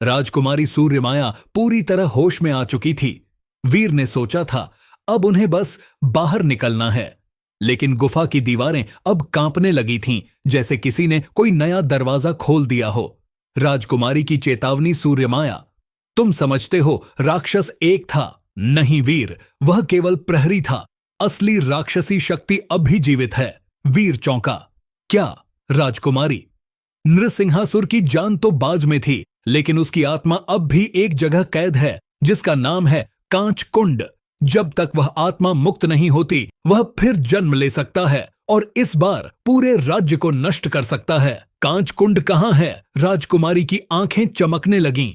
राजकुमारी सूर्यमाया पूरी तरह होश में आ चुकी थी। वीर ने सोचा था अब उन्हें बस बाहर निकलना है, लेकिन गुफा की दीवारें अब कांपने लगी थीं, जैसे किसी ने कोई नया दरवाजा खोल दिया हो। राजकुमारी की चेतावनी सूर्यमाया, तुम समझते हो राक्षस एक था। नहीं वीर, वह केवल प्रहरी था। असली राक्षसी शक्ति अब भी जीवित है। वीर चौंका। क्या? राजकुमारी? नृसिंहासुर की जान तो बाज में थी, लेकिन उसकी आत्मा अब भी एक जगह कैद है, जिसका नाम है कांच कुंड। जब तक वह आत्मा मुक्त नहीं होती, वह फिर जन्म ले सकता है और इस बार पूरे राज्य को नष्ट कर सकता है। कांच कुंड कहां है? राजकुमारी की आंखें चमकने लगीं।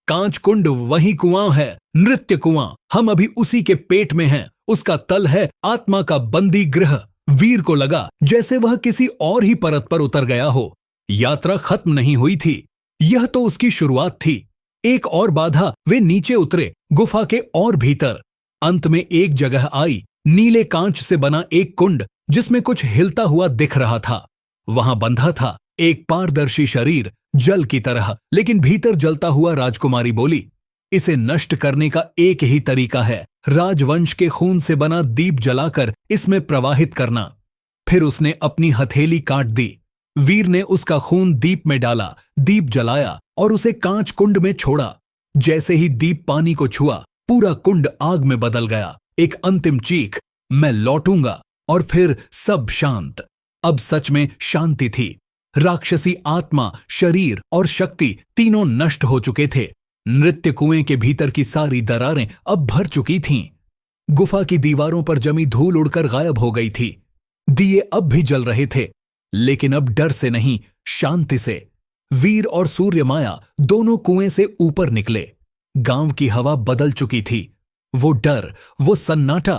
कांच कुंड वही कुआं है, नृत्य कुआं। हम अभी उसी के पेट में हैं। उसका तल है आत्मा का बंदी गृह। वीर को लगा जैसे वह किसी और ही परत पर उतर गया हो। यात्रा खत्म नहीं हुई थी, यह तो उसकी शुरुआत थी। एक और बाधा, वे नीचे उतरे, गुफा के और भीतर। अंत में एक जगह आई, नीले कांच से बना एक कुंड, जिसमें कुछ हिलता हुआ दिख रहा था। वहां बंधा था एक पारदर्शी शरीर, जल की तरह, लेकिन भीतर जलता हुआ। राजकुमारी बोली, इसे नष्ट करने का एक ही तरीका है, राजवंश के खून से बना दीप जलाकर इसमें प्रवाहित करना। फिर उसने अपनी हथेली काट दी। वीर ने उसका खून दीप में डाला, दीप जलाया और उसे कांच कुंड में छोड़ा। जैसे ही दीप पानी को छुआ, पूरा कुंड आग में बदल गया। एक अंतिम चीख, मैं लौटूंगा, और फिर सब शांत। अब सच में शांति थी। राक्षसी आत्मा, शरीर और शक्ति तीनों नष्ट हो चुके थे। नृत्य कुएं के भीतर की सारी दरारें अब भर चुकी थीं। गुफा की दीवारों पर जमी धूल उड़कर गायब हो गई थी। दिए अब भी जल रहे थे, लेकिन अब डर से नहीं, शांति से। वीर और सूर्यमाया दोनों कुएं से ऊपर निकले। गांव की हवा बदल चुकी थी। वो डर, वो सन्नाटा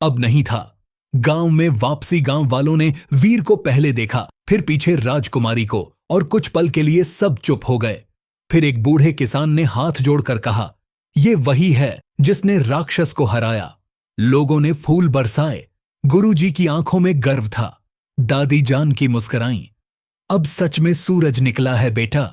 अब नहीं था। गांव में वापसी गांव वालों ने वीर को पहले देखा, फिर पीछे राजकुमारी को, और कुछ पल के लिए सब चुप हो गए। फिर एक बूढ़े किसान ने हाथ जोड़कर कहा, ये वही है जिसने राक्षस को हराया। लोगों ने फूल बरसाए। गुरुजी की आंखों में गर्व था। दादी जान की मुस्कुराई, अब सच में सूरज निकला है बेटा।